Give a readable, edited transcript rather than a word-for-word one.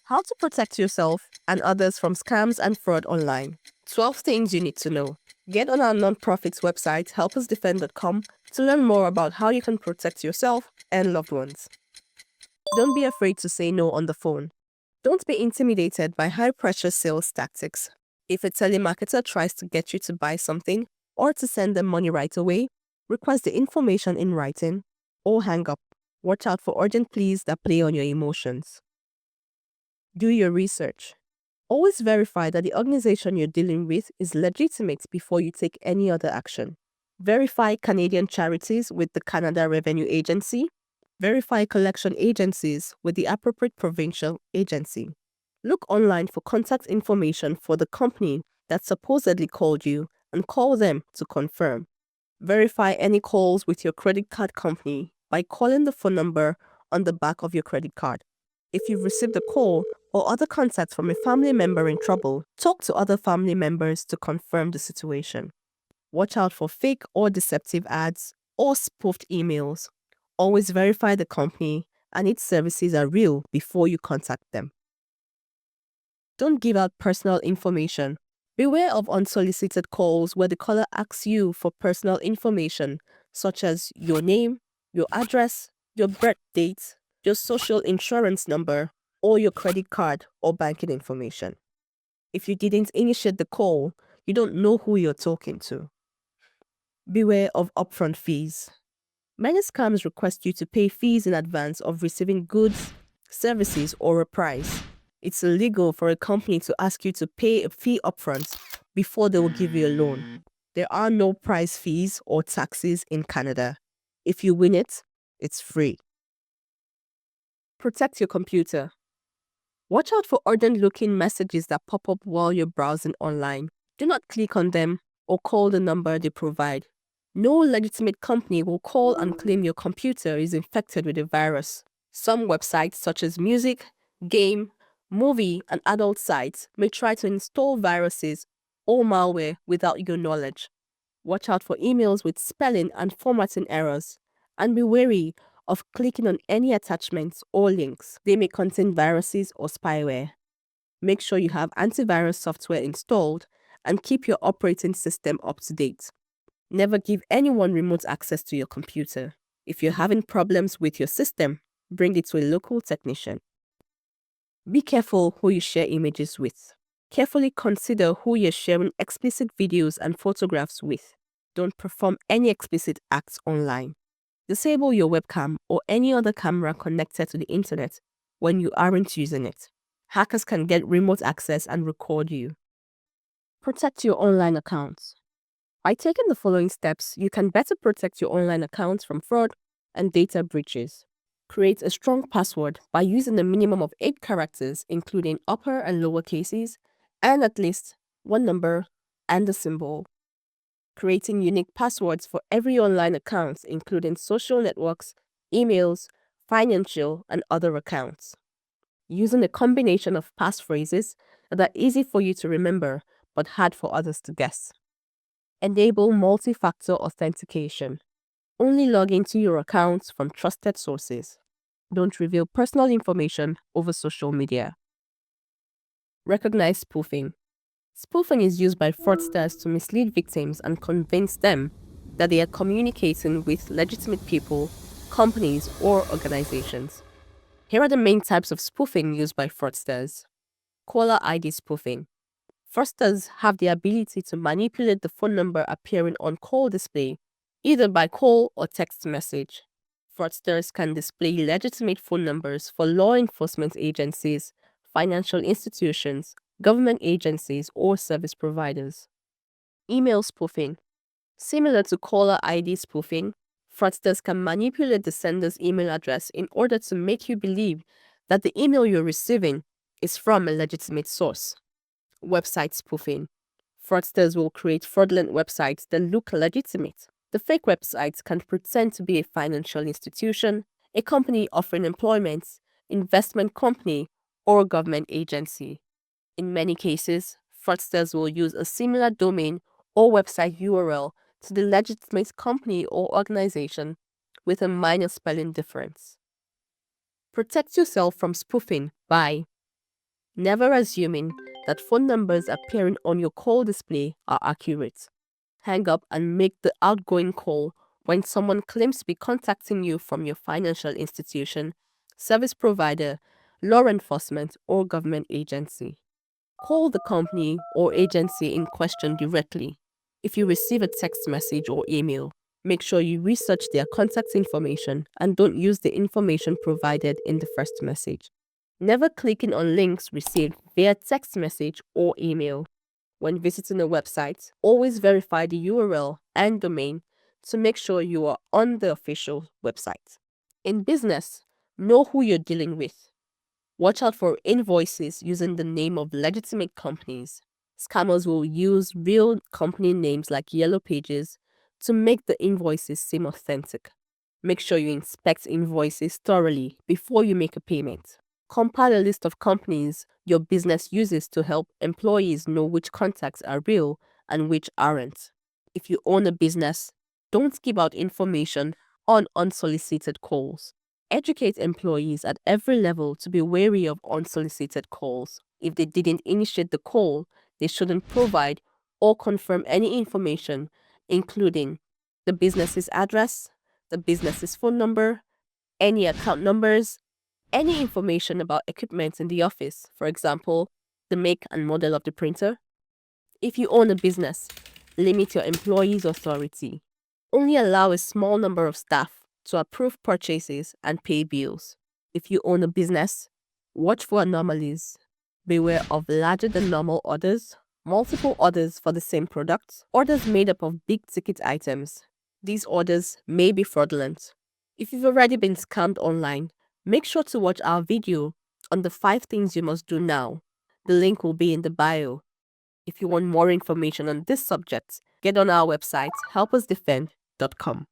How to protect yourself and others from scams and fraud online. 12 things you need to know. Get on our nonprofit's website, HelpUsDefend.com, to learn more about how you can protect yourself and loved ones. Don't be afraid to say no on the phone. Don't be intimidated by high-pressure sales tactics. If a telemarketer tries to get you to buy something or to send them money right away, request the information in writing or hang up. Watch out for urgent pleas that play on your emotions. Do your research. Always verify that the organization you're dealing with is legitimate before you take any other action. Verify Canadian charities with the Canada Revenue Agency. Verify collection agencies with the appropriate provincial agency. Look online for contact information for the company that supposedly called you and call them to confirm. Verify any calls with your credit card company by calling the phone number on the back of your credit card. If you've received a call or other contact from a family member in trouble, talk to other family members to confirm the situation. Watch out for fake or deceptive ads or spoofed emails. Always verify the company and its services are real before you contact them. Don't give out personal information. Beware of unsolicited calls where the caller asks you for personal information such as your name, your address, your birth date, your social insurance number, or your credit card or banking information. If you didn't initiate the call, you don't know who you're talking to. Beware of upfront fees. Many scams request you to pay fees in advance of receiving goods, services, or a price. It's illegal for a company to ask you to pay a fee upfront before they will give you a loan. There are no price fees or taxes in Canada. If you win it, it's free. Protect your computer. Watch out for urgent-looking messages that pop up while you're browsing online. Do not click on them or call the number they provide. No legitimate company will call and claim your computer is infected with a virus. Some websites, such as music, game, movie, and adult sites, may try to install viruses or malware without your knowledge. Watch out for emails with spelling and formatting errors, and be wary of clicking on any attachments or links. They may contain viruses or spyware. Make sure you have antivirus software installed and keep your operating system up to date. Never give anyone remote access to your computer. If you're having problems with your system, bring it to a local technician. Be careful who you share images with. Carefully consider who you're sharing explicit videos and photographs with. Don't perform any explicit acts online. Disable your webcam or any other camera connected to the internet when you aren't using it. Hackers can get remote access and record you. Protect your online accounts. By taking the following steps, you can better protect your online accounts from fraud and data breaches. Create a strong password by using a minimum of 8 characters, including upper and lower cases, and at least one number and a symbol. Creating unique passwords for every online account, including social networks, emails, financial, and other accounts. Using a combination of passphrases that are easy for you to remember but hard for others to guess. Enable multi-factor authentication. Only log into your accounts from trusted sources. Don't reveal personal information over social media. Recognize spoofing. Spoofing is used by fraudsters to mislead victims and convince them that they are communicating with legitimate people, companies, or organizations. Here are the main types of spoofing used by fraudsters. Caller ID spoofing. Fraudsters have the ability to manipulate the phone number appearing on call display, either by call or text message. Fraudsters can display legitimate phone numbers for law enforcement agencies, financial institutions, government agencies, or service providers. Email spoofing. Similar to caller ID spoofing, fraudsters can manipulate the sender's email address in order to make you believe that the email you're receiving is from a legitimate source. Website spoofing. Fraudsters will create fraudulent websites that look legitimate. The fake websites can pretend to be a financial institution, a company offering employment, investment company, or government agency. In many cases, fraudsters will use a similar domain or website URL to the legitimate company or organization with a minor spelling difference. Protect yourself from spoofing by Never assuming that phone numbers appearing on your call display are accurate. Hang up and make the outgoing call when someone claims to be contacting you from your financial institution, service provider, law enforcement, or government agency. Call the company or agency in question directly. If you receive a text message or email, make sure you research their contact information and don't use the information provided in the first message. Never clicking on links received via text message or email. When visiting a website, always verify the URL and domain to make sure you are on the official website. In business, know who you're dealing with. Watch out for invoices using the name of legitimate companies. Scammers will use real company names like Yellow Pages to make the invoices seem authentic. Make sure you inspect invoices thoroughly before you make a payment. Compile a list of companies your business uses to help employees know which contacts are real and which aren't. If you own a business, don't give out information on unsolicited calls. Educate employees at every level to be wary of unsolicited calls. If they didn't initiate the call, they shouldn't provide or confirm any information, including the business's address, the business's phone number, any account numbers, any information about equipment in the office, for example, the make and model of the printer. If you own a business, limit your employees' authority. Only allow a small number of staff to approve purchases and pay bills. If you own a business, watch for anomalies. Beware of larger than normal orders, multiple orders for the same product, orders made up of big ticket items. These orders may be fraudulent. If you've already been scammed online, make sure to watch our video on the 5 things you must do now. The link will be in the bio. If you want more information on this subject, get on our website, HelpUsDefend.com.